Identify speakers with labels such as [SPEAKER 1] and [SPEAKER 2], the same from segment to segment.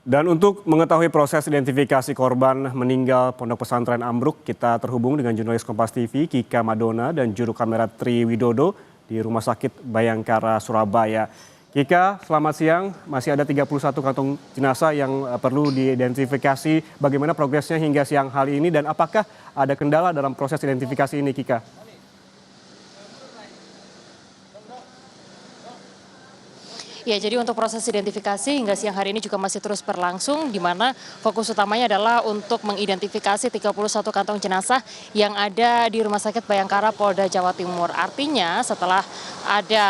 [SPEAKER 1] Dan untuk mengetahui proses identifikasi korban meninggal Pondok Pesantren Ambruk, kita terhubung dengan jurnalis Kompas TV Kika Madona dan juru kamera Tri Widodo di Rumah Sakit Bayangkara, Surabaya. Kika, selamat siang. Masih ada 31 kantong jenazah yang perlu diidentifikasi. Bagaimana progresnya hingga siang hari ini dan apakah ada kendala dalam proses identifikasi ini, Kika?
[SPEAKER 2] Ya, jadi untuk proses identifikasi hingga siang hari ini juga masih terus berlangsung, di mana fokus utamanya adalah untuk mengidentifikasi 31 kantong jenazah yang ada di Rumah Sakit Bayangkara Polda Jawa Timur. Artinya setelah ada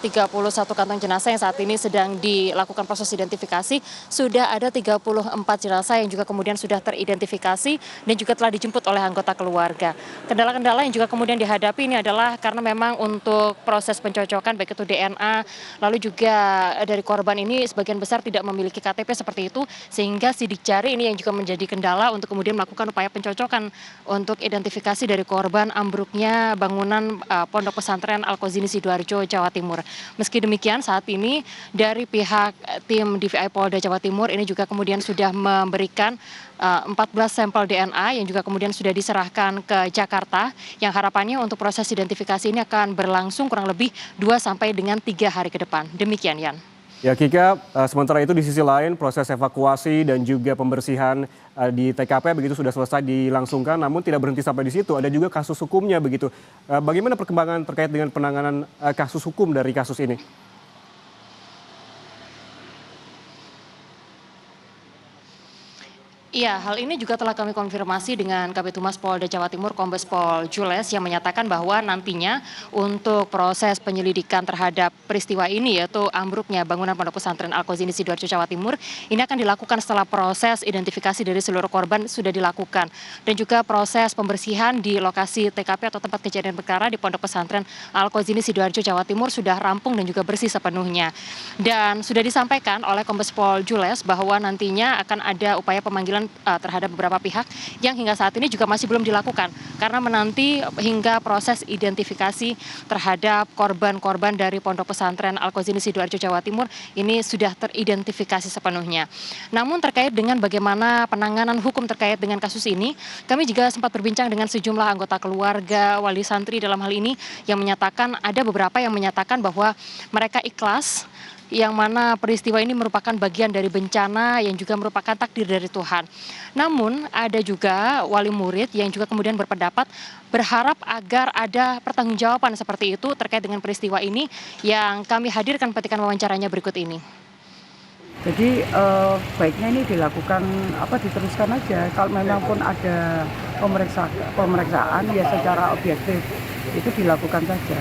[SPEAKER 2] 31 kantong jenazah yang saat ini sedang dilakukan proses identifikasi, sudah ada 34 jenazah yang juga kemudian sudah teridentifikasi dan juga telah dijemput oleh anggota keluarga. Kendala-kendala yang juga kemudian dihadapi ini adalah karena memang untuk proses pencocokan baik itu DNA, lalu juga dari korban ini sebagian besar tidak memiliki KTP seperti itu, sehingga sidik jari ini yang juga menjadi kendala untuk kemudian melakukan upaya pencocokan untuk identifikasi dari korban ambruknya bangunan Pondok Pesantren Al-Qazini Sidoarjo, Jawa Timur. Meski demikian saat ini dari pihak tim DVI Polda Jawa Timur ini juga kemudian sudah memberikan 14 sampel DNA yang juga kemudian sudah diserahkan ke Jakarta, yang harapannya untuk proses identifikasi ini akan berlangsung kurang lebih 2 sampai dengan 3 hari ke depan. Demikian, Yan.
[SPEAKER 1] Ya Kika, sementara itu di sisi lain proses evakuasi dan juga pembersihan di TKP begitu sudah selesai dilangsungkan, namun tidak berhenti sampai di situ. Ada juga kasus hukumnya begitu. Bagaimana perkembangan terkait dengan penanganan kasus hukum dari kasus ini?
[SPEAKER 2] Iya, hal ini juga telah kami konfirmasi dengan Kabid Humas Polda Jawa Timur Kombes Pol Jules yang menyatakan bahwa nantinya untuk proses penyelidikan terhadap peristiwa ini yaitu ambruknya bangunan Pondok Pesantren Al-Qazini Sidoarjo, Jawa Timur ini akan dilakukan setelah proses identifikasi dari seluruh korban sudah dilakukan dan juga proses pembersihan di lokasi TKP atau tempat kejadian perkara di Pondok Pesantren Al-Qazini Sidoarjo, Jawa Timur sudah rampung dan juga bersih sepenuhnya. Dan sudah disampaikan oleh Kombes Pol Jules bahwa nantinya akan ada upaya pemanggilan terhadap beberapa pihak yang hingga saat ini juga masih belum dilakukan karena menanti hingga proses identifikasi terhadap korban-korban dari Pondok Pesantren Al-Qazini Sidoarjo, Jawa Timur ini sudah teridentifikasi sepenuhnya. Namun terkait dengan bagaimana penanganan hukum terkait dengan kasus ini, kami juga sempat berbincang dengan sejumlah anggota keluarga, wali santri dalam hal ini yang menyatakan ada beberapa yang menyatakan bahwa mereka ikhlas yang mana peristiwa ini merupakan bagian dari bencana yang juga merupakan takdir dari Tuhan. Namun ada juga wali murid yang juga kemudian berpendapat berharap agar ada pertanggungjawaban seperti itu terkait dengan peristiwa ini yang kami hadirkan petikan wawancaranya berikut ini.
[SPEAKER 3] Jadi baiknya ini dilakukan diteruskan aja. Kalau memang pun ada pemeriksaan ya secara objektif itu dilakukan saja.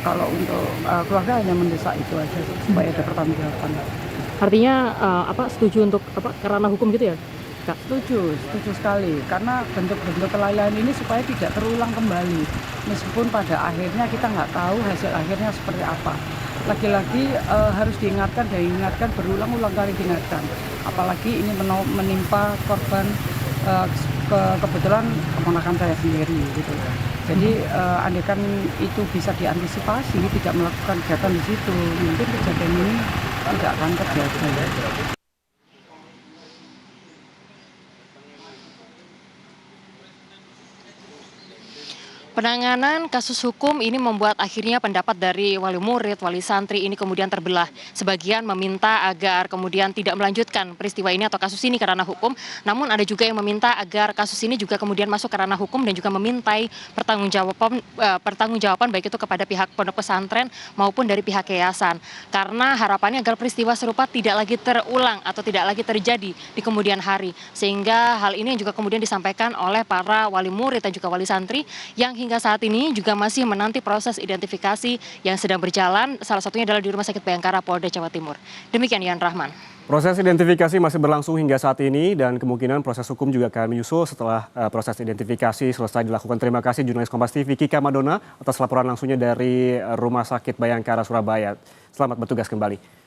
[SPEAKER 3] Kalau untuk keluarga hanya mendesak itu aja supaya ada pertanggungjawaban.
[SPEAKER 4] Artinya setuju untuk kerana hukum gitu ya, Kak?
[SPEAKER 3] Setuju sekali. Karena bentuk-bentuk kelalaian ini supaya tidak terulang kembali. Meskipun pada akhirnya kita nggak tahu hasil akhirnya seperti apa. Lagi-lagi harus diingatkan dan diingatkan berulang-ulang kali diingatkan. Apalagi ini menimpa korban kebetulan keponakan saya sendiri gitu. Jadi andaikan itu bisa diantisipasi, tidak melakukan kegiatan di situ, mungkin kejadian ini tidak akan terjadi.
[SPEAKER 2] Penanganan kasus hukum ini membuat akhirnya pendapat dari wali murid, wali santri ini kemudian terbelah. Sebagian meminta agar kemudian tidak melanjutkan peristiwa ini atau kasus ini karena hukum. Namun ada juga yang meminta agar kasus ini juga kemudian masuk karena hukum dan juga memintai pertanggungjawaban baik itu kepada pihak pondok pesantren maupun dari pihak yayasan. Karena harapannya agar peristiwa serupa tidak lagi terulang atau tidak lagi terjadi di kemudian hari. Sehingga hal ini juga kemudian disampaikan oleh para wali murid dan juga wali santri yang hingga saat ini juga masih menanti proses identifikasi yang sedang berjalan, salah satunya adalah di Rumah Sakit Bayangkara Polda Jawa Timur. Demikian Yan Rahman.
[SPEAKER 1] Proses identifikasi masih berlangsung hingga saat ini dan kemungkinan proses hukum juga akan menyusul setelah proses identifikasi selesai dilakukan. Terima kasih jurnalis Kompas TV Kika Madona atas laporan langsungnya dari Rumah Sakit Bayangkara Surabaya. Selamat bertugas kembali.